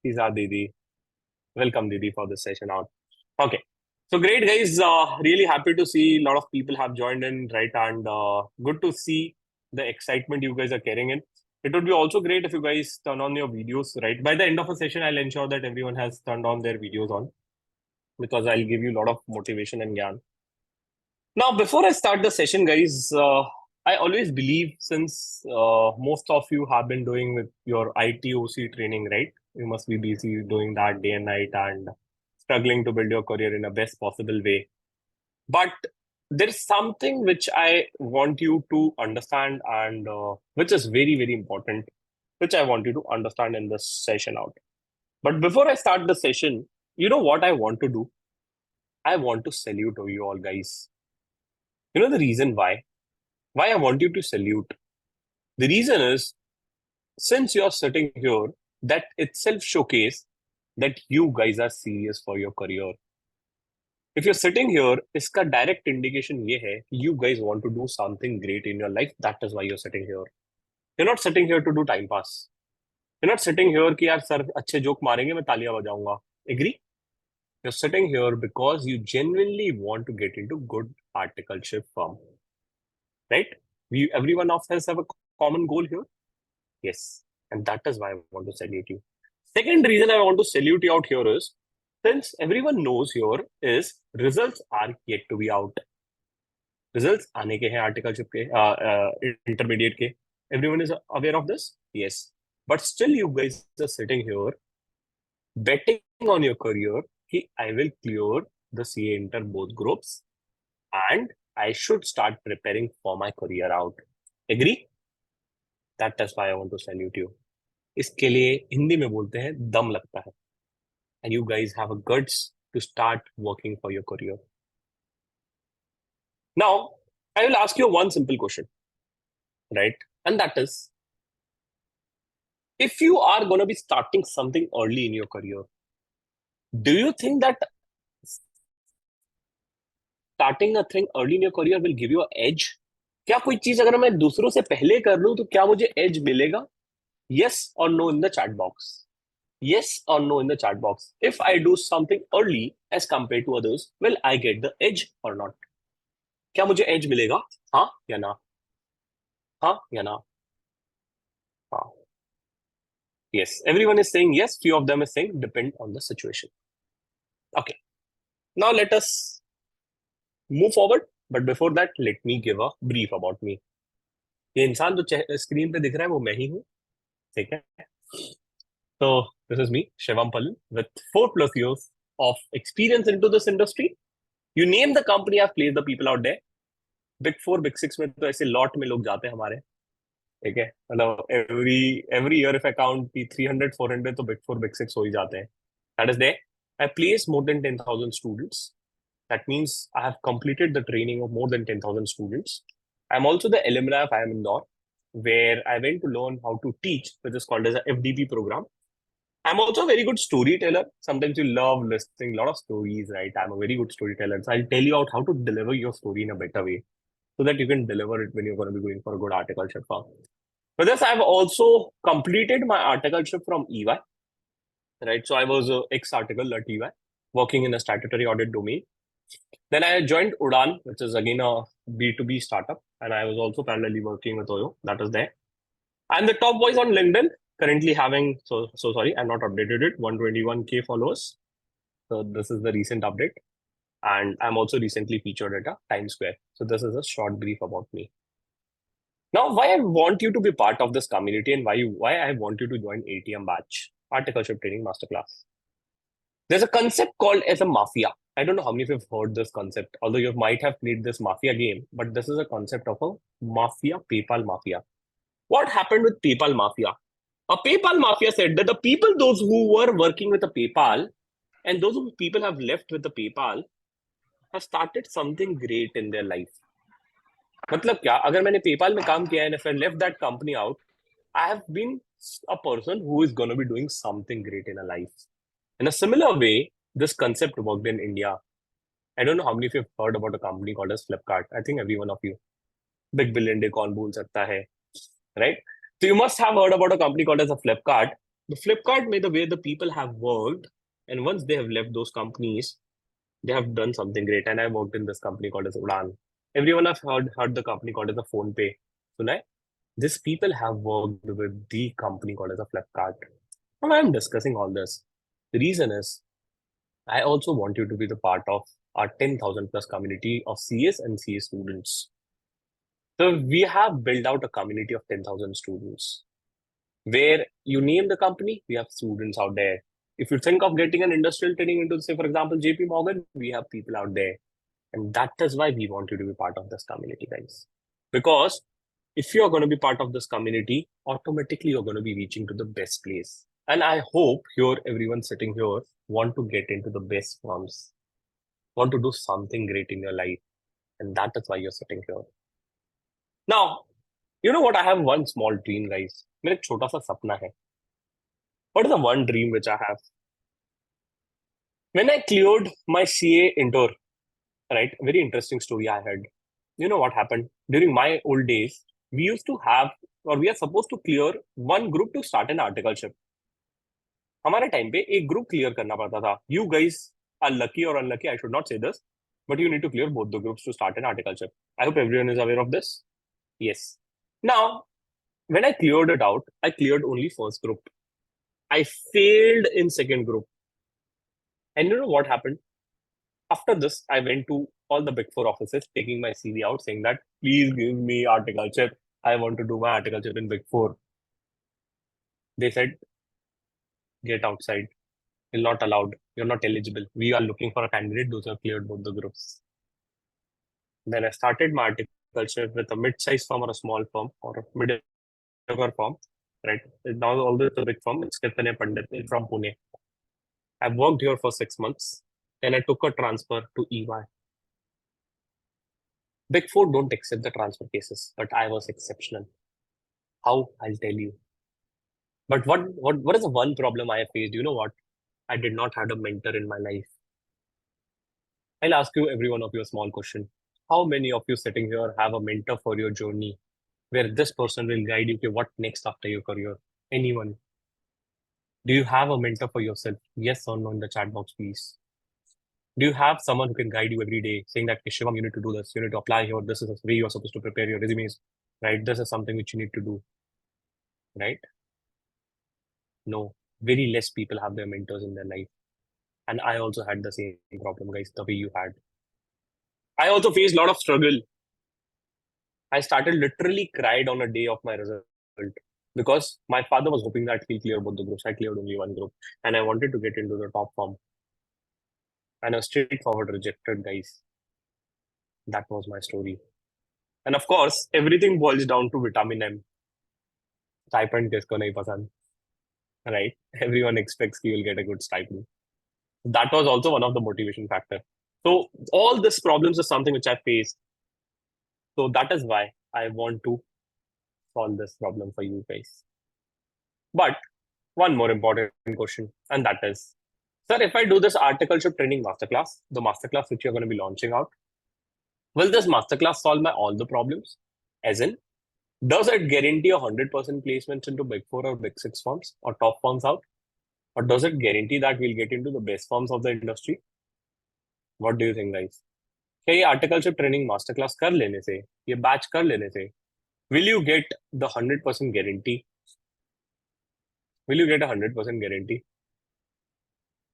Fiza Didi. Welcome, Didi, for this session out. Okay. So great, guys. Really happy to see a lot of people have joined in, right? And good to see the excitement you guys are carrying in. It would be also great if you guys turn on your videos, right? By the end of a session, I'll ensure that everyone has turned on their videos on because I'll give you a lot of motivation and gyan. Now, before I start the session, guys, I always believe since most of you have been doing with your ITOC training, right? You must be busy doing that day and night and struggling to build your career in a best possible way. But there's something which I want you to understand and which is very, very important, which I want you to understand in this session out. But before I start the session, you know what I want to do? I want to salute to you all, guys. You know the reason why? Why I want you to salute? The reason is since you're sitting here, that itself showcase that you guys are serious for your career. If you're sitting here, इसका direct indication ये है कि you guys want to do something great in your life. That is why you're sitting here. You're not sitting here to do time pass. You're not sitting here कि यार sir अच्छे joke मारेंगे मैं तालियां बजाऊंगा. Agree? You're sitting here because you genuinely want to get into good articleship firm. Right? Every one of us have a common goal here. Yes. And that is why I want to salute you. Second reason I want to salute you out here is since everyone knows here is results are yet to be out. Results आने के हैं articleship के intermediate के. Everyone is aware of this? Yes. But still you guys are sitting here betting on your career कि I will clear the CA inter both groups and I should start preparing for my career out. Agree? That is why I want to salute you. इसके लिए हिंदी में बोलते हैं दम लगता है. And you guys have a guts to start working for your career. Now, I will ask you one simple question, right? And that is, if you are going to be starting something early in your career, do you think that starting a thing early in your career will give you an edge? क्या कोई चीज अगर मैं दूसरों से पहले कर लूं तो क्या मुझे edge मिलेगा? Yes or no in the chat box. Yes or no in the chat box. If I do something early as compared to others, will I get the edge or not? क्या मुझे edge मिलेगा? हाँ या ना? हाँ या ना? हाँ. Yes, everyone is saying yes. Few of them is saying depend on the situation. Okay. Now let us move forward. But before that, let me give a brief about me. ये इंसान जो स्क्रीन पे दिख रहा है वो मैं ही हूँ. ठीक है? So this is me, Shivam Palan, with 4+ years of experience into this industry. You name the company, I've placed the people out there. Big 4, Big 6 में तो ऐसे lot में लोग जाते हैं हमारे. ठीक है? मतलब every year if I count 300, 400 तो Big 4, Big 6 हो ही जाते हैं. That is there. I placed more than 10,000 students. That means I have completed the training of more than 10,000 students. I'm also the alumni of IIM Indore, where I went to learn how to teach, which is called as a FDP program. I'm also a very good storyteller. Sometimes you love listening a lot of stories, right? I'm a very good storyteller. So I'll tell you out how to deliver your story in a better way so that you can deliver it when you're going to be going for a good articleship firm. For this, I've also completed my articleship from EY, right? So I was an ex-article at EY, working in a statutory audit domain. Then I joined Udan, which is again a B2B startup. And I was also parallelly working with Oyo. That is there. I'm the top voice on LinkedIn. Currently having, so sorry, I'm not updated it, 121K followers. So this is the recent update. And I'm also recently featured at a Times Square. So this is a short brief about me. Now, why I want you to be part of this community and why I want you to join ATM batch, Articleship Training Masterclass. There's a concept called as a mafia. I don't know how many of you have heard this concept, although you might have played this mafia game, but this is a concept of a mafia, PayPal mafia. What happened with PayPal mafia? A PayPal mafia said that the people, those who were working with the PayPal and those who people have left with the PayPal have started something great in their life. मतलब क्या? अगर मैंने PayPal में काम किया and if I left that company out, I have been a person who is going to be doing something great in a life. In a similar way, this concept worked in India. I don't know how many of you have heard about a company called as Flipkart. I think every one of you. Big Billion Day कौन भूल सकता है, right? So you must have heard about a company called as a Flipkart. The Flipkart may the way the people have worked, and once they have left those companies, they have done something great. And I worked in this company called as Udan. Everyone has heard the company called as a Phone Pay. So now, these people have worked with the company called as a Flipkart. And I'm discussing all this. The reason is I also want you to be the part of our 10,000 plus community of CS and CA students. So we have built out a community of 10,000 students where you name the company, we have students out there. If you think of getting an industrial training into, say, for example, JP Morgan, we have people out there. And that is why we want you to be part of this community, guys. Because if you're going to be part of this community, automatically you're going to be reaching to the best place. And I hope here, everyone sitting here want to get into the best firms, want to do something great in your life. And that is why you're sitting here. Now, you know what? I have one small dream, guys. मेरा एक छोटा सा सपना है. What is the one dream which I have? When I cleared my CA indoor, right? Very interesting story I had. You know what happened? During my old days, we used to have, or we are supposed to clear one group to start an articleship. हमारे time पे एक group clear करना पड़ता था. You guys are lucky or unlucky, I should not say this, but you need to clear both the groups to start an articleship. I hope everyone is aware of this. Yes. Now, when I cleared it out, I cleared only first group. I failed in second group. And you know what happened? After this, I went to all the big four offices, taking my CV out, saying that, please give me articleship. I want to do my articleship in big four. They said, get outside. You're not allowed. You're not eligible. We are looking for a candidate. Those who have cleared both the groups. Then I started my articleship with a mid-sized firm or a small firm or a middle firm. Right now, although it's a big firm, it's Kirtane Pandit from Pune. I worked here for 6 months. Then I took a transfer to EY. Big Four don't accept the transfer cases, but I was exceptional. How? I'll tell you. But what is the one problem I have faced? You know what? I did not have a mentor in my life. I'll ask you, every one of you, a small question. How many of you sitting here have a mentor for your journey where this person will guide you to what next after your career? Anyone? Do you have a mentor for yourself? Yes or no in the chat box, please. Do you have someone who can guide you every day saying that, Shivam, you need to do this, you need to apply here, this is the way you're supposed to prepare your resumes, right? This is something which you need to do, right? No, very less people have their mentors in their life. And I also had the same problem, guys, the way you had. I also faced a lot of struggle. I started literally cried on a day of my result because my father was hoping that he'll clear both the groups. I cleared only one group and I wanted to get into the top form. And I was straightforward rejected, guys. That was my story. And of course, everything boils down to vitamin M. Stipend kisko nahi pasand, right? Everyone expects you will get a good stipend. That was also one of the motivation factor. So all these problems is something which I faced. So that is why I want to solve this problem for you guys. But one more important question, and that is, sir, if I do this articleship training masterclass, the masterclass which you're going to be launching out, will this masterclass solve my all the problems? As in, does it guarantee 100% placements into big four or big six firms or top firms out? Or does it guarantee that we'll get into the best firms of the industry? What do you think, guys? क्या ये articleship training master class कर लेने से, ये batch कर लेने से, will you get the 100% guarantee? Will you get a 100% guarantee?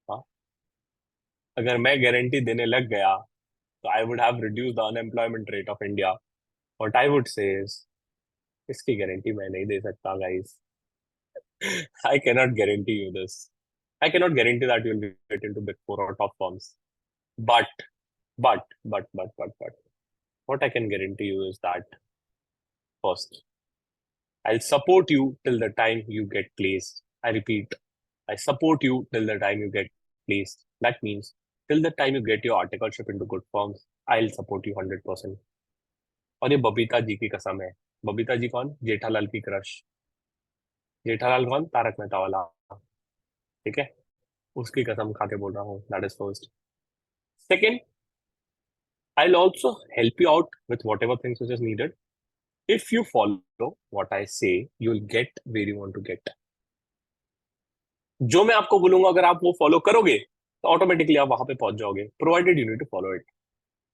हाँ, अगर मैं गारंटी देने लग गया तो I would have reduced the unemployment rate of India. What I would say is, इसकी गारंटी मैं नहीं दे सकता, guys. I cannot guarantee you this. I cannot guarantee that you'll get into big four or top firms. But, but, what I can guarantee you is that first, I'll support you till the time you get placed. I repeat, I support you till the time you get placed. That means till the time you get your articleship into good firms, I'll support you 100%. और ये बबीता जी की कसम है. बबीता जी कौन? जेठालाल की crush. Jethalal कौन? तारक मेहता वाला. ठीक है, उसकी कसम खा के बोल रहा हूँ. That is first. Second, I'll also help you out with whatever things which is needed. If you follow what I say, you'll get where you want to get. जो मैं आपको बोलूंगा अगर आप वो फॉलो करोगे तो ऑटोमेटिकली आप वहां पे पहुंच जाओगे, provided you need to follow it.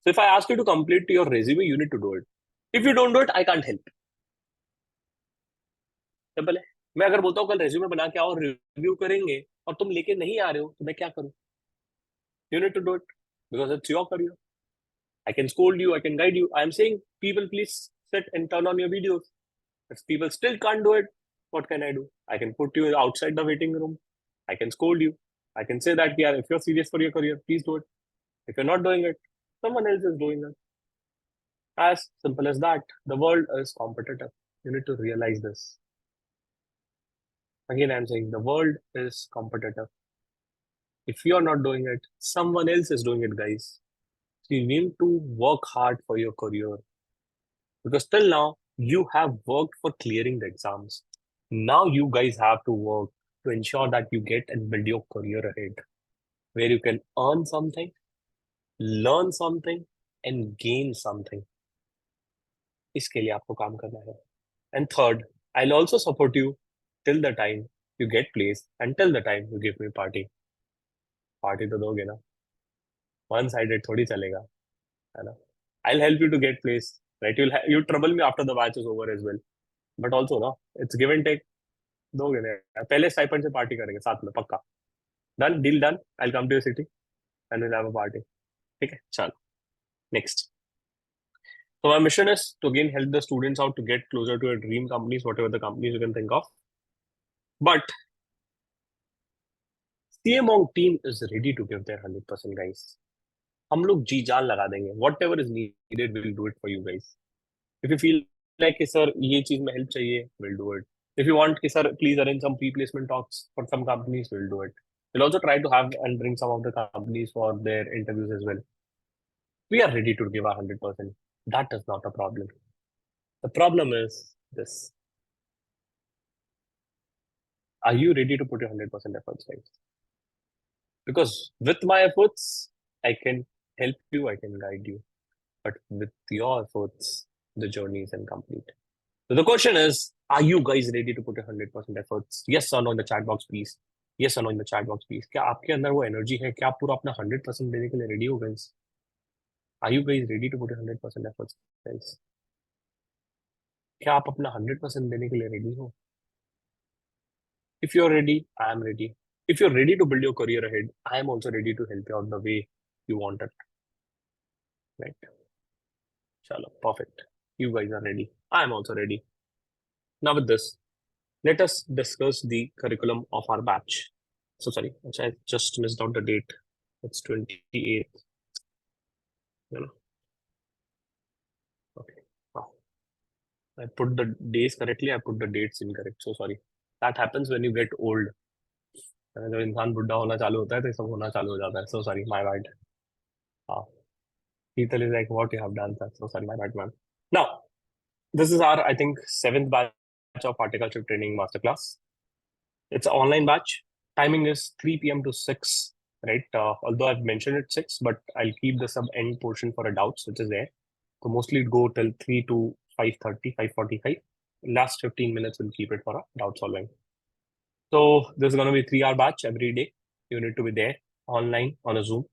So if I ask you to complete your resume, you need to do it. If you don't do it, I can't help. Simple है. मैं अगर बोलता हूँ कल रेज्यूमे बना के आओ, रिव्यू करेंगे, और तुम लेके नहीं आ रहे हो, तो मैं क्या करूँ? You need to do it because it's your career. I can scold you, I can guide you. I am saying, people, please sit and turn on your videos. If people still can't do it, what can I do? I can put you outside the waiting room. I can scold you. I can say that, yeah, if you're serious for your career, please do it. If you're not doing it, someone else is doing it. As simple as that. The world is competitive. You need to realize this. Again, I'm saying the world is competitive. If you're not doing it, someone else is doing it, guys. So you need to work hard for your career because till now you have worked for clearing the exams. Now you guys have to work to ensure that you get and build your career ahead, where you can earn something, learn something, and gain something. इसके लिए आपको काम करना है. And third, I'll also support you till the time you get placed and till the time you give me party. Party तो दोगे ना? One sided थोड़ी चलेगा, है ना? I'll help you to get placed, right? You trouble me after the batch is over as well. But also ना, it's give and take. दोगे ना? पहले स्टाइपेंड से पार्टी करेंगे साथ में पक्का. Done, deal done. I'll come to your city and we'll have a party. ठीक है? चलो. Next. So my mission is to again help the students out to get closer to your dream companies, whatever the companies you can think of. But camonk team is ready to give their 100%, guys. हम लोग जी जान लगा देंगे. Whatever is needed, we'll do it for you guys. If you feel like कि sir ये चीज में help चाहिए, we'll do it. If you want कि sir please arrange some pre-placement talks for some companies, we'll do it. We'll also try to have and bring some of the companies for their interviews as well. We are ready to give our 100%. That is not a problem. The problem is this. Are you ready to put your 100% efforts, guys? Because with my efforts, I can help you, I can guide you. But with your efforts, the journey is incomplete. So the question is, are you guys ready to put your 100% efforts? Yes or no in the chat box, please. Yes or no in the chat box, please. क्या आपके अंदर वो energy है? क्या आप पूरा अपना 100% देने के लिए रेडी हो, guys? Are you guys ready to put your 100% efforts, guys? क्या आप अपना 100% देने के लिए रेडी हो? If you're ready, I am ready. If you're ready to build your career ahead, I am also ready to help you out the way you want it. Right? Chalo, perfect. You guys are ready. I am also ready. Now with this, let us discuss the curriculum of our batch. So sorry, I just missed out the date. It's 28th. You know? Okay. Wow. I put the days correctly, I put the dates incorrect. So sorry. That happens when you get old. जब इंसान बुढ़ा होना चालू होता है तो ये सब होना चालू हो जाता है. So sorry, my bad. हाँ. People is like, what you have done, sir. So sorry, my bad, man. Now, this is our, I think, 7th batch of Articleship Training Masterclass. It's an online batch. Timing is 3 p.m. to 6, right? Although I've mentioned it 6, but I'll keep the sub-end portion for a doubts, which is there. So mostly it go till 3 to 5:30, 5:45. Last 15 minutes, we'll keep it for a doubt solving. So this is going to be a 3-hour batch every day. You need to be there online on a Zoom.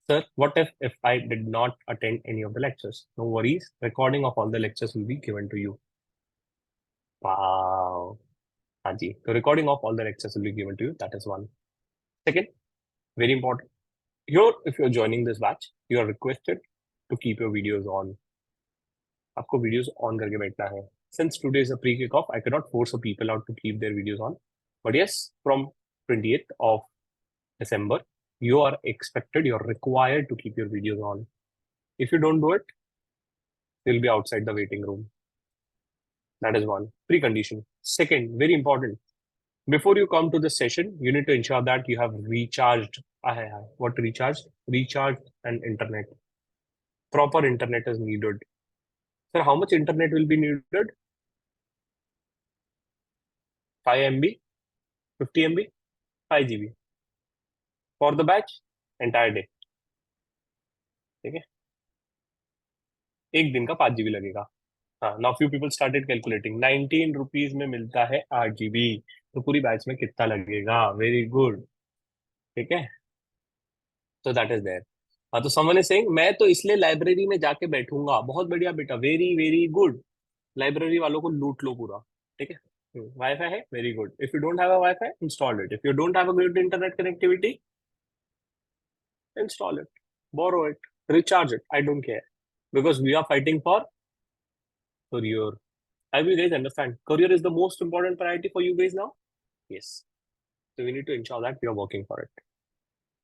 Sir, what if I did not attend any of the lectures? No worries. Recording of all the lectures will be given to you. Wow. Haji. The recording of all the lectures will be given to you. That is one. Second, very important. Here, if you're joining this batch, you are requested to keep your videos on. आपको videos on करके बैठना है. Since today is a pre-kickoff, I cannot force the people out to keep their videos on. But yes, from 28th of December, you are expected, you're required to keep your videos on. If you don't do it, you'll be outside the waiting room. That is one precondition. Second, very important. Before you come to the session, you need to ensure that you have recharged. What recharged? Recharged an internet. Proper internet is needed. Sir, how much internet will be needed? 5 MB, 50 MB, 5 GB. For the batch, entire day. ठीक है? एक दिन का 5 GB लगेगा. हाँ, now few people started calculating, 19 rupees में मिलता है 8 GB, तो पूरी बैच में कितना लगेगा? Very good. ठीक है, तो दैट इज देयर। हाँ, तो समवन इज सेइंग मैं तो इसलिए लाइब्रेरी में जाके बैठूंगा। बहुत बढ़िया बेटा, वेरी वेरी गुड। लाइब्रेरी वालों को लूट लो पूरा। ठीक है, वाईफाई है, very good. If you don't have a wifi, install it. If you don't have a good internet connectivity, install it, borrow it, recharge it, I don't care, because we are fighting for career. Have you guys understand? Career is the most important priority for you guys now. Yes. So we need to ensure that we are working for it.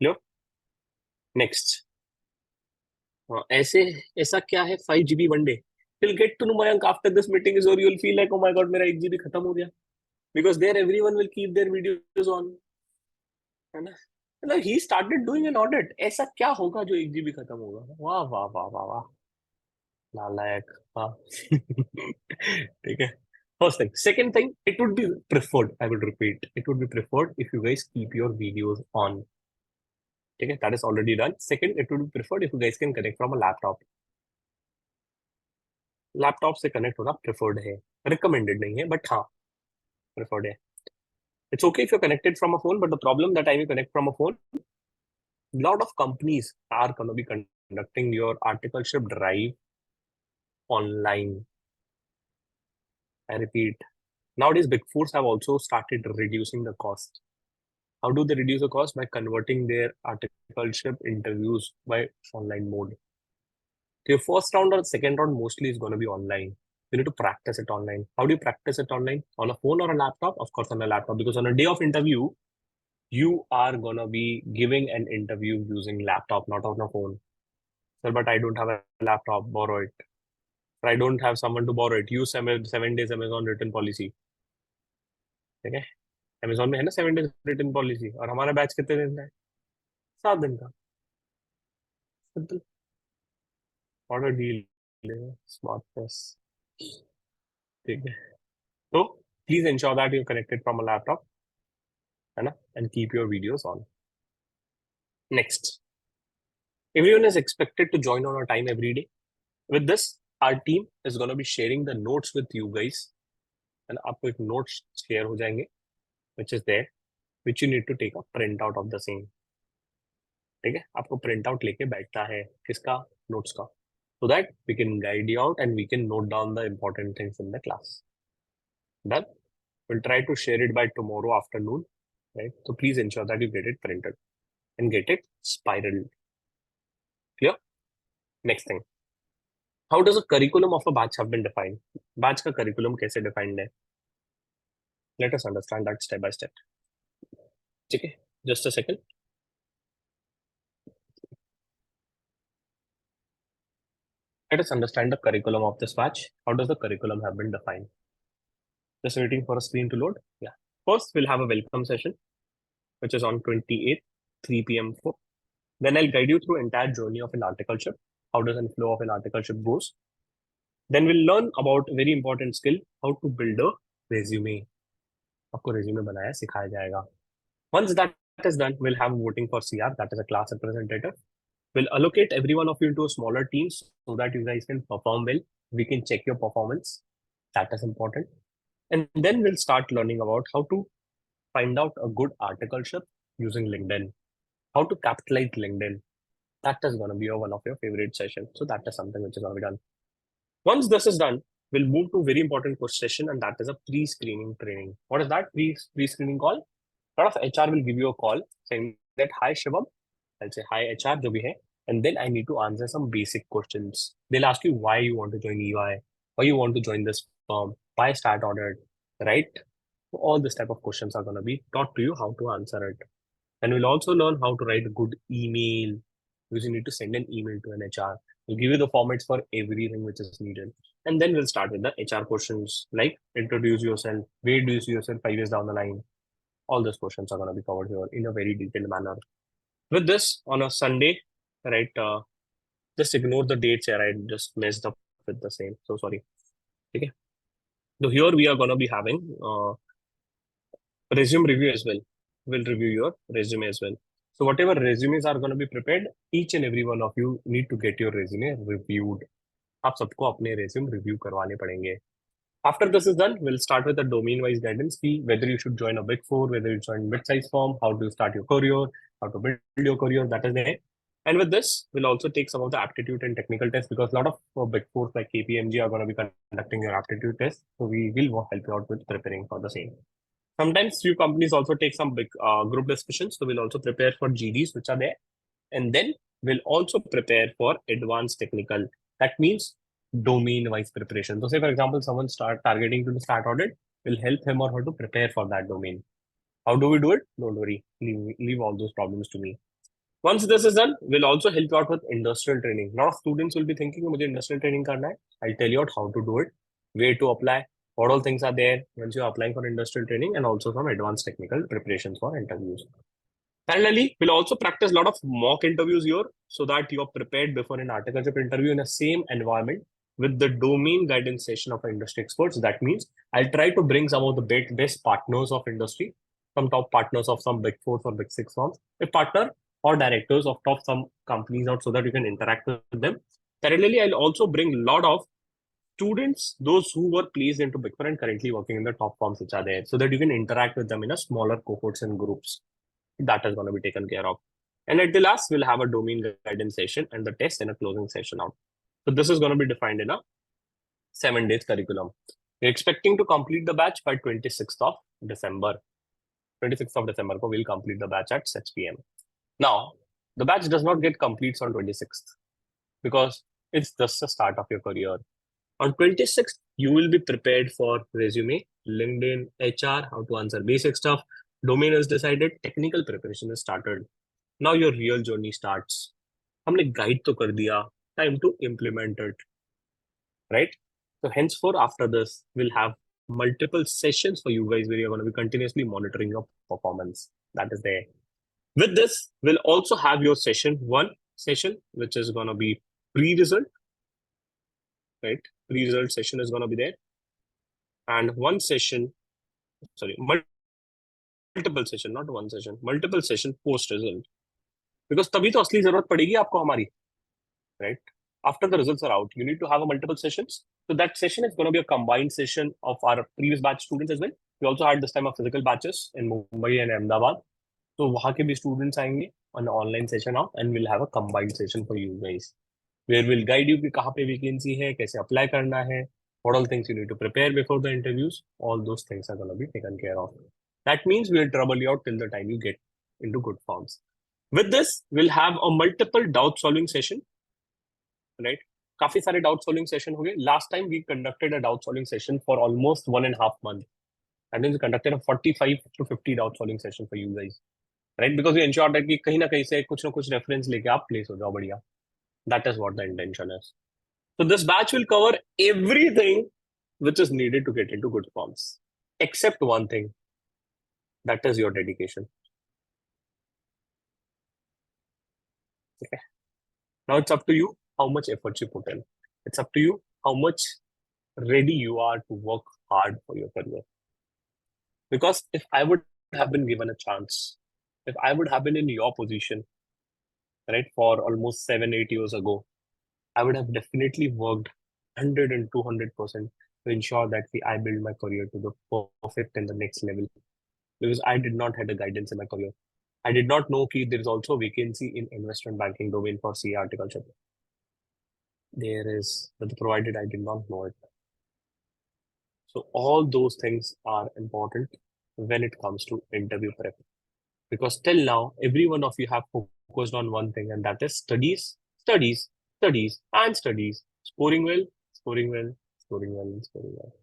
Clear? Next. ऐसे ऐसा क्या है 5 GB one day? You'll get to know Mayank after this meeting is over. You'll feel like, oh my god, मेरा 1 GB खत्म हो गया. Because there everyone will keep their videos on. है ना? मतलब he started doing an audit. ऐसा क्या होगा जो 1 GB खत्म होगा? वाह वाह वाह वाह वाह, नालायक। हाँ। ठीक है, first thing. Second thing, it would be preferred, I would repeat, it would be preferred if you guys keep your videos on. ठीक है, that is already done. Second, it would be preferred if you guys can connect from a laptop. Laptop से connect होना preferred है, recommended नहीं है, but हाँ preferred है. It's okay if you're connected from a phone, but the problem that time you connect from a phone, lot of companies are going to be conducting your articleship drive online. I repeat, nowadays big fours have also started reducing the cost. How do they reduce the cost? By converting their articleship interviews by online mode. So your first round or second round mostly is going to be online. You need to practice it online. How do you practice it online? On a phone or a laptop? Of course, on a laptop, because on a day of interview, you are going to be giving an interview using laptop, not on a phone. Sir, but I don't have a laptop, borrow it. Or I don't have someone to borrow it. Use 7 days Amazon return policy. ठीक है, Amazon में है ना 7 days return policy, और हमारा batch कितने दिन का है? 7 दिन का. Simple, what a deal, smart plus. ठीक है, तो please ensure that you connected from a laptop, है ना, and keep your videos on. Next, everyone is expected to join on a time every day. With this, our team is going to be sharing the notes with you guys, and आपको एक notes share हो जाएंगे, which is there, which you need to take a print out of the same. ठीक है, आपको print out लेके बैठना है, किसका? नोट्स का, so that we can guide you out and we can note down the important things in the class. Done? We'll try to share it by tomorrow afternoon, right? So please ensure that you get it printed and get it spiraled. Clear? Next thing. How does a curriculum of a batch have been defined? Batch का curriculum कैसे defined है? Let us understand that step by step. ठीक है? Just a second. Let us understand the curriculum of this batch. How does the curriculum have been defined? Just waiting for a screen to load. Yeah. First, we'll have a welcome session, which is on 28th, 3 p.m. Then I'll guide you through entire journey of an articleship. How does the flow of an articleship goes? Then we'll learn about very important skill, how to build a resume. आपको resume बनाया सिखाया जाएगा. Once that is done, we'll have voting for CR, that is a class representative. We'll allocate every one of you into smaller teams so that you guys can perform well. We can check your performance. That is important. And then we'll start learning about how to find out a good articleship using LinkedIn. How to capitalize LinkedIn. That is going to be one of your favorite sessions. So that is something which is going to be done. Once this is done, we'll move to a very important session, and that is a pre-screening training. What is that pre-screening call? A lot of HR will give you a call saying that, hi Shivam, I'll say hi HR, जो भी है, and then I need to answer some basic questions. They'll ask you why you want to join EY, why you want to join this firm, why start audit, right? All this type of questions are going to be taught to you how to answer it. And we'll also learn how to write a good email, because you need to send an email to an HR. We'll give you the formats for everything which is needed. And then we'll start with the HR questions like introduce yourself, where do you see yourself 5 years down the line? All those questions are going to be covered here in a very detailed manner. With this, on a Sunday, right, just ignore the dates here. I just messed up with the same. So sorry. Okay. So here we are going to be having resume review as well. We'll review your resume as well. So whatever resumes are going to be prepared, each and every one of you need to get your resume reviewed. आप सबको अपने resume review करवाने पड़ेंगे. After this is done, we'll start with a domain-wise guidance fee, whether you should join a big four, whether you join mid-size firm, how to start your career, how to build your career, that is there. And with this, we'll also take some of the aptitude and technical tests because a lot of big fours like KPMG are going to be conducting your aptitude test. So we will help you out with preparing for the same. Sometimes few companies also take some big group discussions. So we'll also prepare for GDs, which are there. And then we'll also prepare for advanced technical. That means domain-wise preparation. So say, for example, someone start targeting to the start audit, will help him or her to prepare for that domain. How do we do it? Don't worry. Leave all those problems to me. Once this is done, we'll also help you out with industrial training. A lot of students will be thinking, मुझे industrial training करना है. I'll tell you out how to do it, where to apply, what all things are there once you're applying for industrial training, and also some advanced technical preparations for interviews. Parallelly, we'll also practice a lot of mock interviews here so that you're prepared before an articleship interview in the same environment with the domain guidance session of industry experts. That means I'll try to bring some of the best partners of industry, some top partners of some big four or big six firms, a partner or directors of top some companies out so that you can interact with them. Parallelly, I'll also bring a lot of students, those who were placed into big four and currently working in the top firms which are there, so that you can interact with them in a smaller cohorts and groups. That is going to be taken care of. And at the last, we'll have a domain guidance session and the test and a closing session out. So this is going to be defined in a 7 days curriculum. We're expecting to complete the batch by 26th of December. 26th of December, we'll complete the batch at 6 p.m. Now, the batch does not get complete on 26th because it's just the start of your career. On 26th, you will be prepared for resume, LinkedIn, HR, how to answer basic stuff. Domain is decided, technical preparation is started. Now your real journey starts. हमने guide तो कर दिया, time to implement it, right? So henceforth, after this, we'll have multiple sessions for you guys where you're going to be continuously monitoring your performance. That is there. With this, we'll also have your one session, which is going to be pre-result, right? Pre-result session is going to be there. And one session, sorry, multiple session, not one session, multiple session post-result. Because तभी तो असली जरूरत पड़ेगी आपको हमारी, right? After the results are out, you need to have a multiple sessions. So that session is going to be a combined session of our previous batch students as well. We also had this time of physical batches in Mumbai and Ahmedabad. So वहाँ के भी students आएंगे on the online session out, and we'll have a combined session for you guys, where we'll guide you कि कहाँ पे vacancy है, कैसे apply करना है, what all things you need to prepare before the interviews. All those things are going to be taken care of. That means we'll trouble you out till the time you get into good forms. With this, we'll have a multiple doubt solving session, right? काफी सारे doubt solving session हो गए. Last time we conducted a doubt solving session for almost 1.5 months. That means we conducted a 45 to 50 doubt solving session for you guys, right? Because we ensured that कि कहीं ना कहीं से कुछ ना कुछ reference लेके आप place हो जाओ बढ़िया. That is what the intention is. So this batch will cover everything which is needed to get into good forms, except one thing. That is your dedication. Okay. Now it's up to you how much effort you put in. It's up to you how much ready you are to work hard for your career. Because if I would have been given a chance, if I would have been in your position, right, for almost 7-8 years ago, I would have definitely worked 100 and 200% to ensure that I build my career to the perfect and the next level. Because I did not have the guidance in my career. I did not know that there is also a vacancy in investment banking domain for CA articleship. There is, but provided I did not know it. So all those things are important when it comes to interview prep. Because till now, every one of you have focused on one thing, and that is studies, studies, studies, and studies. Scoring well, scoring well, scoring well, and scoring well.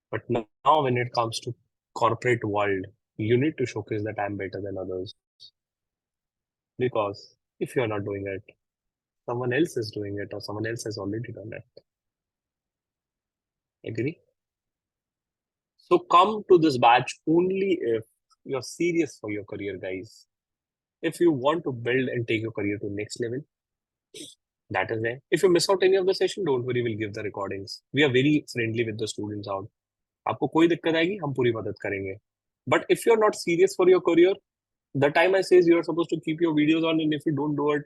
But now when it comes to corporate world, you need to showcase that I'm better than others. Because if you're not doing it, someone else is doing it or someone else has already done it. Agree? So come to this batch only if you're serious for your career, guys. If you want to build and take your career to next level, that is there. If you miss out any of the session, don't worry, we'll give the recordings. We are very friendly with the students out. आपको कोई दिक्कत आएगी हम पूरी मदद करेंगे. But if you're not serious for your career, the time I says you're supposed to keep your videos on, and if you don't do it,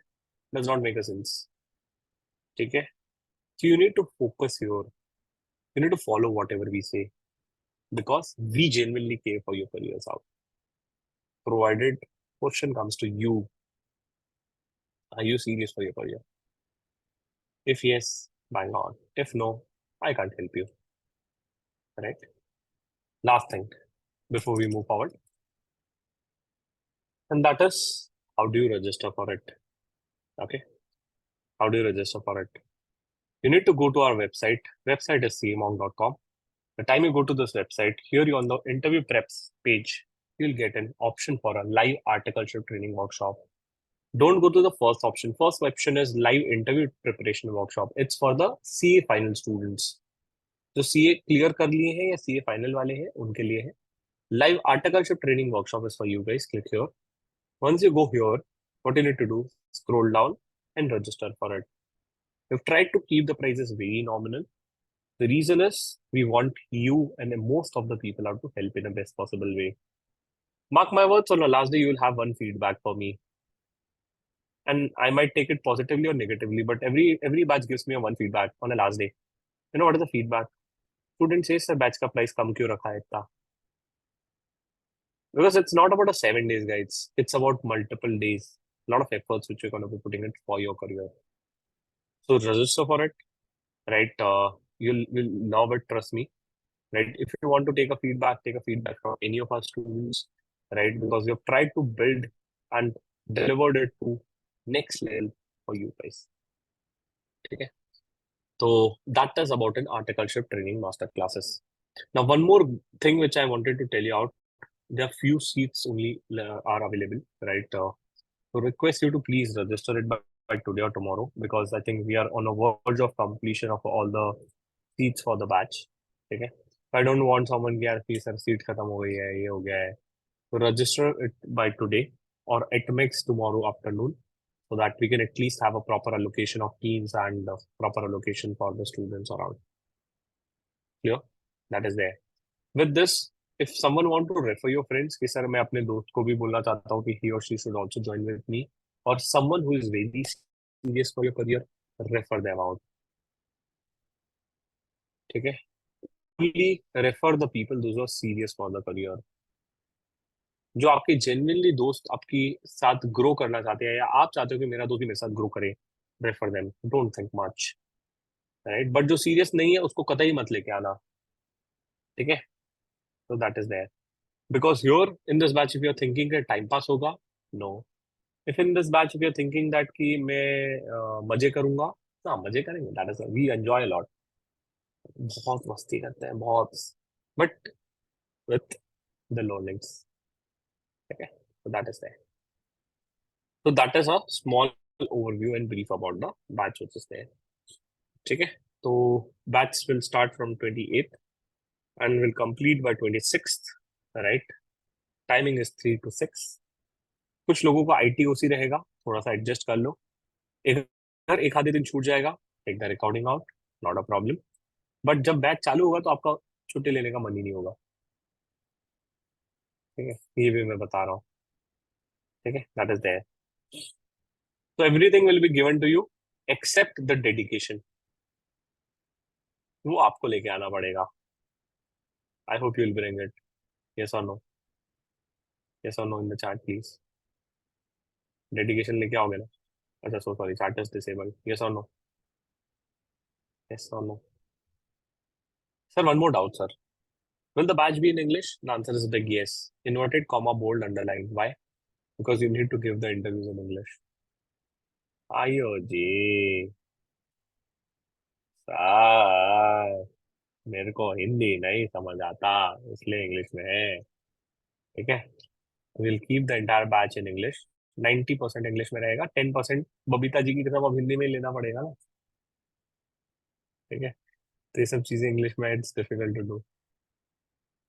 does not make a sense. ठीक है? So you need to focus here. You need to follow whatever we say because we genuinely care for your careers out. Provided question comes to you, are you serious for your career? If yes, bang on. If no, I can't help you. Right? Last thing before we move forward, and that is how do you register for it? Okay. How do you register for it? You need to go to our website. Website is camonk.com. The time you go to this website, here you on the interview preps page, you'll get an option for a live articleship training workshop. Don't go to the first option. First option is live interview preparation workshop. It's for the CA final students. जो CA clear कर लिए हैं या CA final वाले हैं उनके लिए है. Live articleship training workshop is for you guys. Click here. Once you go here, what you need to do, scroll down and register for it. We've tried to keep the prices very nominal. The reason is we want you and most of the people out to help in the best possible way. Mark my words, on the last day, you will have one feedback for me. And I might take it positively or negatively, but every batch gives me a one feedback on the last day. You know what is the feedback? Student says, sir, batch ka price kam kyun rakha hai itna? Because it's not about a 7 days, guys. It's about multiple days. A lot of efforts which you're going to be putting it for your career. So register for it, right? You'll love it, trust me. Right? If you want to take a feedback from any of our students, right? Because we have tried to build and delivered it to next level for you guys. Okay. So that is about an articleship training master classes. Now, one more thing which I wanted to tell you out, there are few seats only are available, right? So request you to please register it by today or tomorrow because I think we are on a verge of completion of all the seats for the batch. Okay. I don't want someone कि यार please sir seat खत्म हो गई है ये हो गया है. So register it by today or at max tomorrow afternoon so that we can at least have a proper allocation of teams and proper allocation for the students around. Clear? That is there. With this, if someone want to refer your friends कि sir मैं अपने दोस्त को भी बोलना चाहता हूँ कि he or she should also join with me or someone who is very serious for your career, refer them out. ठीक है? Only refer the people those who are serious for the career. जो आपके genuinely दोस्त आपके साथ grow करना चाहते हैं या आप चाहते हो कि मेरा दोस्त भी मेरे साथ ग्रो करे, refer them. Don't think much, right? But जो सीरियस नहीं है उसको कतई मत लेके आना. ठीक है? तो that is there. Because you're in this batch if you are thinking कि टाइम पास होगा, no. If in this batch if you are thinking that कि मैं मजे करूंगा, ना मजे करेंगे. That is we enjoy a lot. बहुत मस्ती करते हैं बहुत, बट विथ द लर्निंग्स. ठीक है? तो that is there. So that is a small overview and brief about the batch which is there. ठीक है? तो batch will start from 28th and will complete by 26th, right? Timing is 3 to 6. कुछ लोगों का ITOC रहेगा, थोड़ा सा adjust कर लो. एक आधे दिन छूट जाएगा, take the recording out, not a problem. But जब बैच चालू होगा तो आपका छुट्टी लेने का मन ही नहीं होगा. ठीक है? ये भी मैं बता रहा हूँ. ठीक है? That is there. So everything will be given to you except the dedication. वो आपको लेके आना पड़ेगा. I hope you will bring it. Yes or no? Yes or no in the chat, please. Dedication लेके आओगे ना? अच्छा, so sorry, chat is disabled. Yes or no? Yes or no? Sir, one more doubt, sir. Will the badge be in English? The answer is a big yes. Inverted comma, bold, underline. Why? Because you need to give the interviews in English. आयो जी sir, मेरे को हिंदी नहीं समझ आता इसलिए English में है. ठीक है? We'll keep the entire batch in English. 90% English में रहेगा, 10% बबीता जी की तरफ अब हिंदी में ही लेना पड़ेगा ना. ठीक है? तो ये सब चीजें इंग्लिश में it's difficult to do.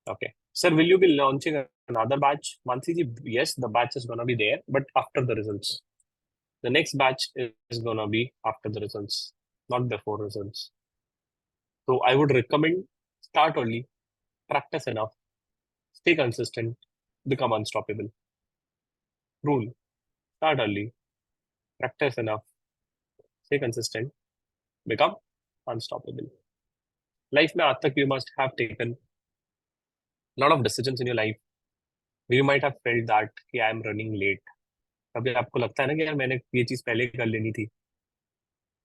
Okay. Sir, will you be launching another batch? Mansi ji, yes, the batch is gonna be there, but after the results. The next batch is gonna be after the results, not before results. So I would recommend start early, practice enough, stay consistent, become unstoppable. Rule: start early, practice enough, stay consistent, become unstoppable. Life में आज तक you must have taken a lot of decisions in your life. You might have felt that कि I am running late. कभी आपको लगता है ना कि यार मैंने ये चीज पहले कर लेनी थी.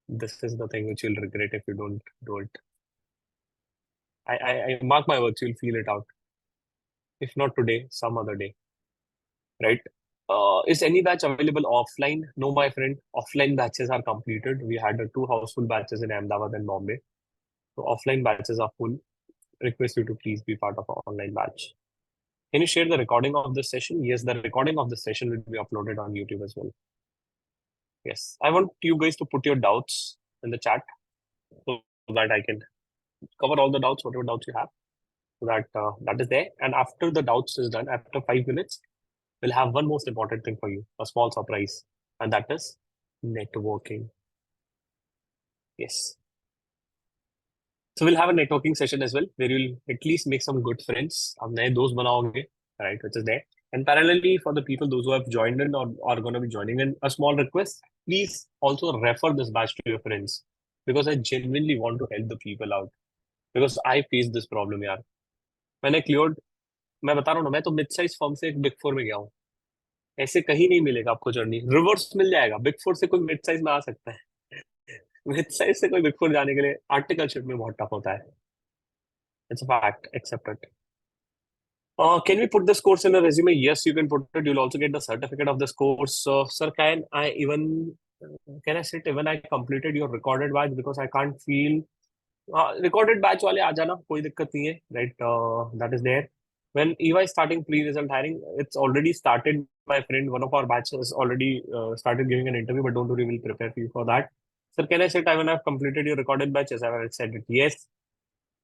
This is the thing which you'll regret if you don't do it. I mark my words, you'll feel it out. If not today, some other day, right? Is any batch available offline? No, my friend. Offline batches are completed. We had two houseful batches in Ahmedabad and Bombay. So offline batches are full. Request you to please be part of our online batch. Can you share the recording of this session? Yes, the recording of the session will be uploaded on YouTube as well. Yes, I want you guys to put your doubts in the chat so that I can cover all the doubts, whatever doubts you have. So that is there. And after the doubts is done, after 5 minutes, we'll have one most important thing for you, a small surprise, and that is networking. Yes. So we'll have a networking session as well, where you'll at least make some good friends. आप नए दोस्त बनाओगे, right? Which is there. And parallelly, for the people those who have joined in or are going to be joining in, a small request: please also refer this batch to your friends, because I genuinely want to help the people out. Because I face this problem, यार. मैंने cleared, मैं बता रहा हूँ ना, मैं तो mid size firm से एक बिग फोर में गया हूँ. ऐसे कहीं नहीं मिलेगा आपको जर्नी, रिवर्स मिल जाएगा. बिग फोर से कोई मिड साइज में आ सकता है, मिड साइज से कोई बिग फोर जाने के लिए आर्टिकलशिप में बहुत टफ होता है. It's a fact, accept it. Can we put this course in a resume? Yes, you can put it. You'll also get the certificate of this course. Sir, can I sit even I completed your recorded batch, because I can't feel recorded batch वाले आ जाना, कोई दिक्कत नहीं है, right? That is there. When EY is starting pre-result hiring, it's already started. My friend, one of our batches already started giving an interview, but don't worry, we'll prepare for you for that. Sir, can I sit even I've completed your recorded batch? As I said it, yes.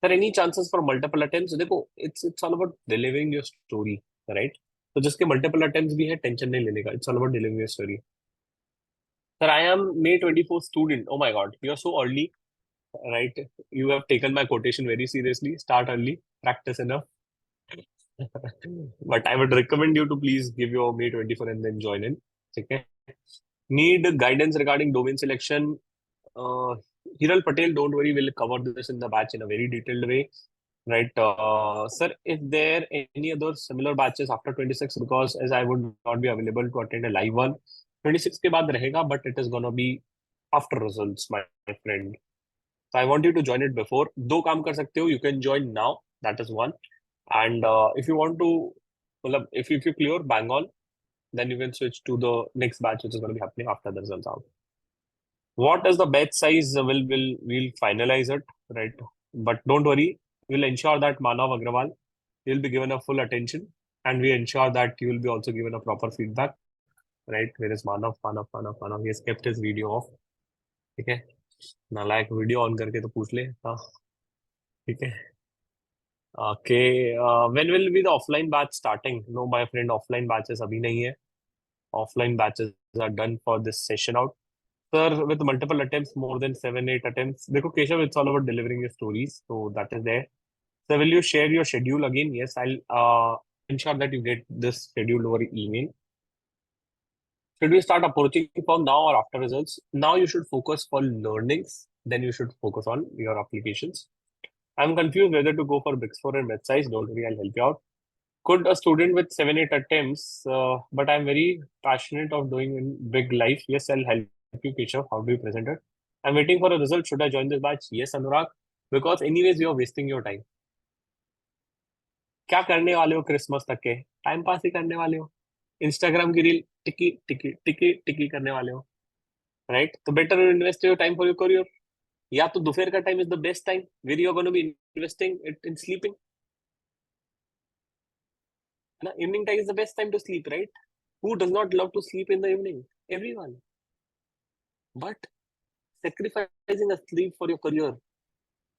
There any chances for multiple attempts? देखो, it's all about delivering your story, right? तो जिसके multiple attempts भी है, tension नहीं लेने का. It's all about delivering your story. Sir, I am May 24 student. Oh my God, you are so early, right? You have taken my quotation very seriously. Start early, practice enough. But I would recommend you to please give your May 24 and then join in. Okay. Need guidance regarding domain selection. Hiral Patel, don't worry, we'll cover this in the batch in a very detailed way. Right. Sir, if there any other similar batches after 26, because as I would not be available to attend a live one, 26 के बाद रहेगा, but it is gonna be after results, my friend. So I want you to join it before. दो काम कर सकते हो. You can join now. That is one. And if you want to, मतलब, if you clear bang on, then you can switch to the next batch, which is going to be happening after the results out. What is the batch size? We'll finalize it, right? But don't worry, we'll ensure that Manav Agrawal will be given a full attention, and we ensure that you will be also given a proper feedback, right? Where is Manav? Manav. He has kept his video off. ठीक है, नालायक video on करके तो पूछ ले. हाँ, ठीक है. Okay, when will be the offline batch starting? No, my friend, offline batches अभी नहीं है. Offline batches are done for this session out. Sir, with multiple attempts, more than 7-8 attempts. देखो Keshav, it's all about delivering your stories, so that is there. So will you share your schedule again? Yes, I'll ensure that you get this schedule over email. Should we start approaching from now or after results? Now you should focus on learnings, then you should focus on your applications. I'm confused whether to go for Big Four and med size. Don't worry, I'll help you out. Could a student with 7-8 attempts, but I'm very passionate of doing in big life. Yes, I'll help you, Keshav. How do you present it? I'm waiting for a result. Should I join this batch? Yes, Anurag. Because anyways, you're wasting your time. क्या करने वाले हो Christmas तक के? Time pass ही करने वाले हो. Instagram की रील टिकी टिकी टिकी टिकी करने वाले हो, राइट? तो better invest your time for your career. या तो दोपहर का time is the best time where you are gonna be investing it in sleeping. ना, evening time is the best time to sleep, right? Who does not love to sleep in the evening? Everyone. But sacrificing a sleep for your career,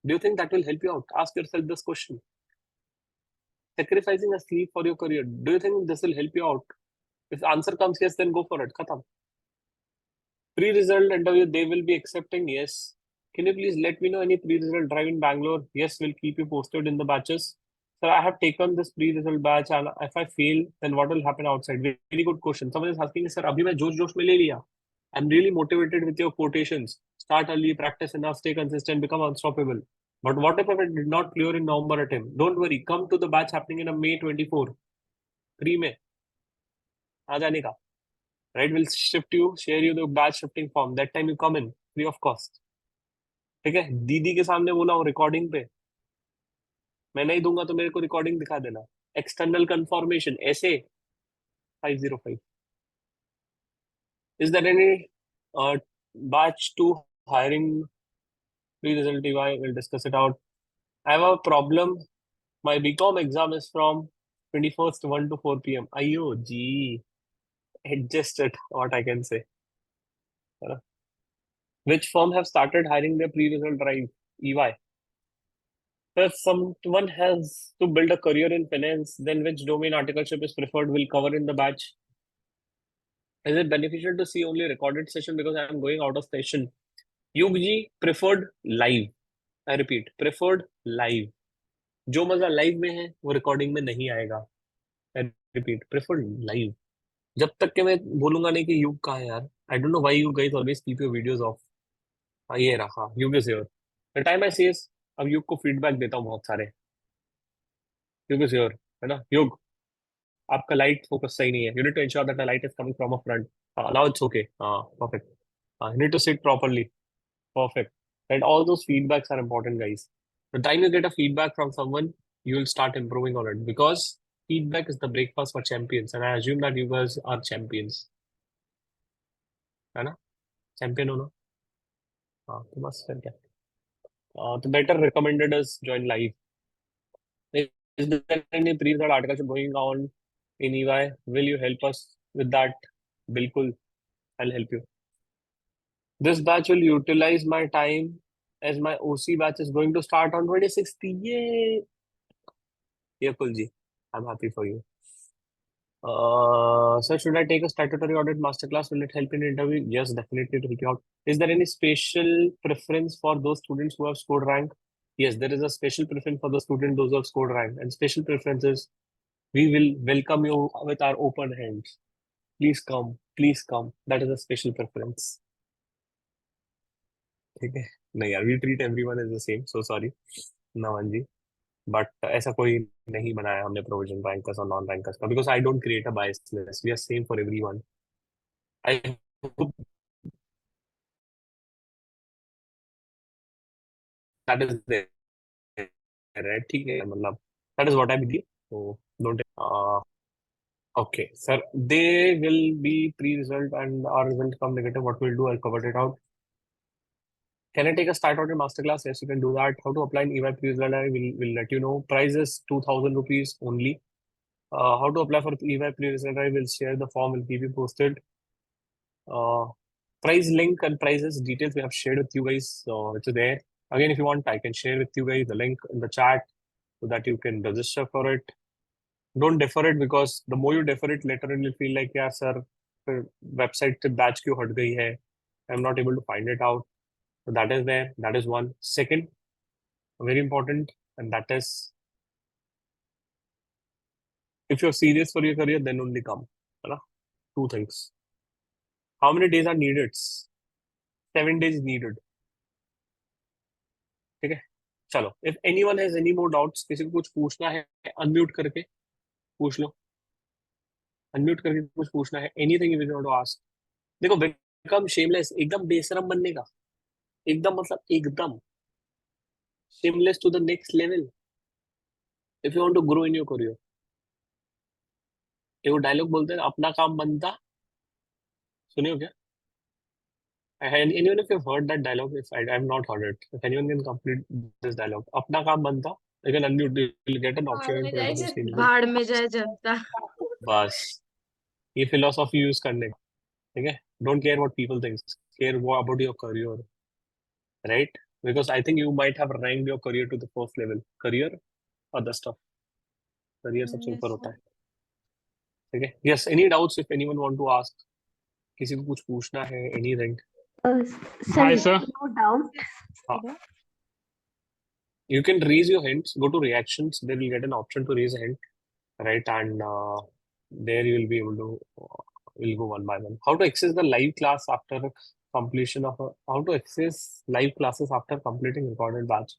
do you think that will help you out? Ask yourself this question. Sacrificing a sleep for your career, do you think this will help you out? If the answer comes yes, then go for it. Khatam. Pre-result interview, they will be accepting yes. Can you please let me know any pre-result drive in Bangalore? Yes, we'll keep you posted in the batches. Sir, I have taken this pre-result batch, and if I fail, then what will happen outside? Very good question. Someone is asking, sir, abhi main josh mein le liya. I'm really motivated with your quotations. Start early, practice enough, stay consistent, become unstoppable. But what if I did not clear in November attempt? Don't worry, come to the batch happening in a May 24, 3 May. आ जाने का. Right, we'll shift you, share you the batch shifting form. That time you come in, free of cost. ठीक है, दीदी के सामने बोला हूँ recording पे, मैं नहीं दूंगा तो मेरे को रिकॉर्डिंग दिखा देना. एक्सटर्नल कंफर्मेशन ऐसे 505. Is there any batch 2 hiring pre-result EY? We'll discuss it out. I have a problem. My BCom exam is from 21st 1 to 4 p.m. Ayo, gee. Adjust it, what I can say. Which firm have started hiring their pre-result drive? EY. If someone has to build a career in finance, then which domain articleship is preferred will cover in the batch. Is it beneficial to see only recorded session because I am going out of session? Yugji preferred live. I repeat, preferred live. जो मजा live में है वो recording में नहीं आएगा. I repeat, preferred live. जब तक के मैं बोलूंगा नहीं कि युग कहाँ है यार. I don't know why you guys always keep your videos off. ये रहा युग is here. The time I say is अब युग को फीडबैक देता हूँ बहुत सारे. युग is here, है ना. युग, आपका लाइट फोकस सही नहीं है. You need to ensure that the light is coming from a front. Now it's okay. Perfect. You need to sit properly. Perfect. And all those feedbacks are important, guys. The time you get a feedback from someone, you will start improving on it because feedback is the breakfast for champions. And I assume that you guys are champions. है ना? Champion हो ना? हाँ, तो बस फिर क्या? The better recommended is join live. Is there any pre-result articles going on in EY? Will you help us with that? Bilkul, I'll help you. This batch will utilize my time as my OC batch is going to start on 26th. Yay! Yeah, Kulji, I'm happy for you. Sir, should I take a statutory audit masterclass? Will it help in interview? Yes, definitely to help you out. Is there any special preference for those students who have scored rank? Yes, there is a special preference for the student those who have scored rank. And special preference is we will welcome you with our open hands. Please come, please come. That is a special preference. ठीक है. नहीं यार, we treat everyone as the same. So sorry, Naman ji. But ऐसा कोई नहीं बनाया हमने provision rankers और नॉन रैंकर्स का because I don't create a bias list. We are same for everyone. I hope that is there, right? ठीक है, मतलब that is what I believe. So don't. Okay, sir. They will be pre-result and our result come negative. What we'll do, I'll cover it out. Can I take a start order masterclass? Yes, you can do that. How to apply an EY pre-result? I will let you know. Price is 2,000 rupees only. How to apply for EY pre-result? I will share the form. Will keep you posted. Price link and prices details we have shared with you guys, which is there. Again, if you want, I can share with you guys the link in the chat so that you can register for it. Don't defer it because the more you defer it, later on you'll feel like, yeah, sir, website से batch क्यों हट गई है? I'm not able to find it out. So that is there. That is one. Second, very important, and that is if you're serious for your career, then only come. है ना? Two things. How many days are needed? 7 days needed. ठीक है, चलो. If anyone has any more doubts, किसी को कुछ पूछना है, unmute करके पूछ लो. Unmute करके कुछ पूछना है. Anything you want to ask. देखो, become shameless, एकदम बेशरम बनने का. एकदम मतलब एकदम shameless to the next level. If you want to grow in your career. एक डायलॉग बोलते हैं, अपना काम बनता. सुनिए हो क्या? And anyone if you've heard that dialogue, if I've not heard it, if anyone can complete this dialogue, अपना काम बनता, you can unmute, you'll get an option in front of the screen. भाड़ में जाए जनता. बस ये philosophy use करने का, ठीक है? Don't care what people think, care about your career, right? Because I think you might have ranked your career to the first level. Career or the stuff. Career सबसे ऊपर होता है, ठीक है? Yes, any doubts if anyone want to ask? किसी को कुछ पूछना है, anything? Hi, sir. No doubt. You can raise your hands, go to reactions, they will get an option to raise a hand, right? And there you will be able to, we'll go one by one. How to access the live class after completion of how to access live classes after completing recorded batch.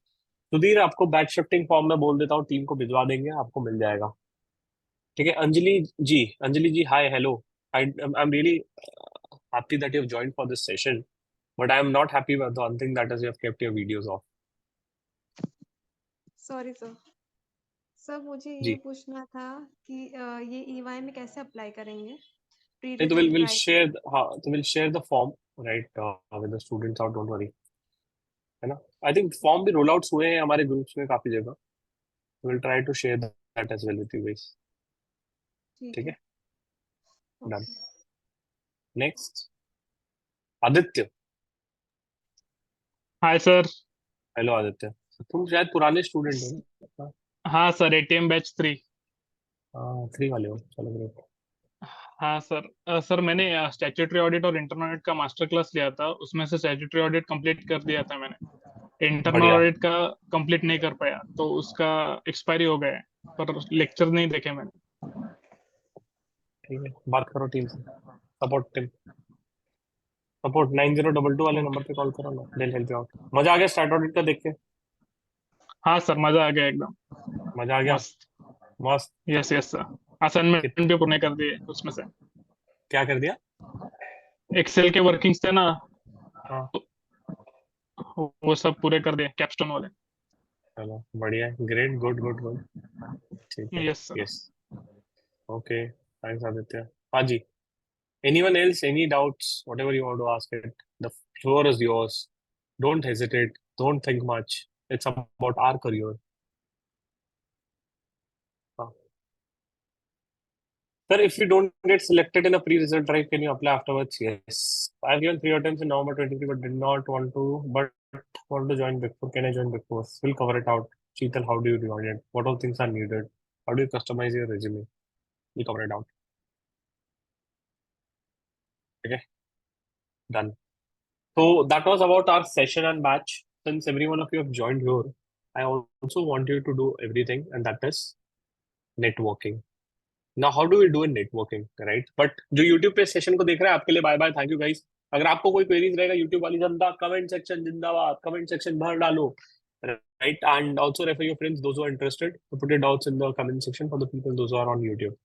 Sudhir, आपको batch shifting form में बोल देता हूँ, team को भिजवा देंगे, आपको मिल जाएगा। ठीक है। Anjali ji, hi, hello. I am really happy that you've joined for this session, but I am not happy with the one thing, that is you have kept your videos off. Sorry sir. Sir मुझे ये जी, पूछना था कि ये EY में कैसे apply करेंगे? Pre नहीं तो रिजल्ट we'll राइट। share, हाँ, तो we'll share the form, right, with the students out, don't worry, है ना। आई थिंक फॉर्म भी रोल आउट्स हुए हैं हमारे ग्रुप्स में काफी जगह। Will try to share that as well with you guys. ठीक ठीक है। है, done. Okay. Next, Aditya. Hi sir. Hello Aditya, तुम शायद पुराने स्टूडेंट हो ना? हाँ सर, एटीएम बैच 3। हाँ, 3 वाले हो, चलो ग्रेट। हाँ सर। सर मैंने स्टैट्यूटरी ऑडिट और इंटरनल ऑडिट का मास्टर क्लास लिया था, उसमें से स्टैट्यूटरी ऑडिट कंप्लीट कर दिया था मैंने। इंटरनल बढ़िया, ऑडिट का कंप्लीट नहीं कर पाया, तो उसका एक्सपायरी हो गया है, पर लेक्चर नहीं देखे मैंने। ठीक है, बात करो टीम से, सपोर्ट टीम, सपोर्ट 9022 वाले नंबर ओके। पे कॉल करो ना, दे हेल्प यू आउट। मजा आ गया स्टार्ट ऑडिट का देख के? हाँ सर, मजा आ गया एकदम। मजा आ गया, मस्त। मस्त। Yes yes sir. कित असाइनमेंट भी पूरे कर दिए उसमें से। क्या कर दिया? एक्सेल के वर्किंग्स थे ना, हाँ, वो सब पूरे कर दिए, कैपस्टोन वाले। चलो बढ़िया, ग्रेट, गुड गुड गुड। ठीक है, yes sir. Yes, okay, thanks Aditya. हाँ जी, anyone else, any doubts, whatever you want to ask it, the floor is yours. Don't hesitate, don't think much, it's about our career. हाँ. Sir, if you don't get selected in a pre-result drive, can you apply afterwards? Yes. I've given 3 attempts in November 23, but did not want to, but want to join Big Four. Can I join Big Four? We'll cover it out. Sheetal, how do you join it? What all things are needed? How do you customize your resume? We'll cover it out. Okay, done. So that was about our session and batch. Since every one of you have joined here, I also want you to do everything, and that is networking. Now, how do we do in networking, right? But जो YouTube पे session को देख रहे हैं, आपके लिए bye bye, thank you guys. अगर आपको कोई क्वेरीज रहेगा, YouTube वाली जनता, कमेंट सेक्शन जिंदाबाद, कमेंट सेक्शन भर डालो, right? And also refer your friends, those who are interested, to put your doubts in the comment section for the people those who are on YouTube.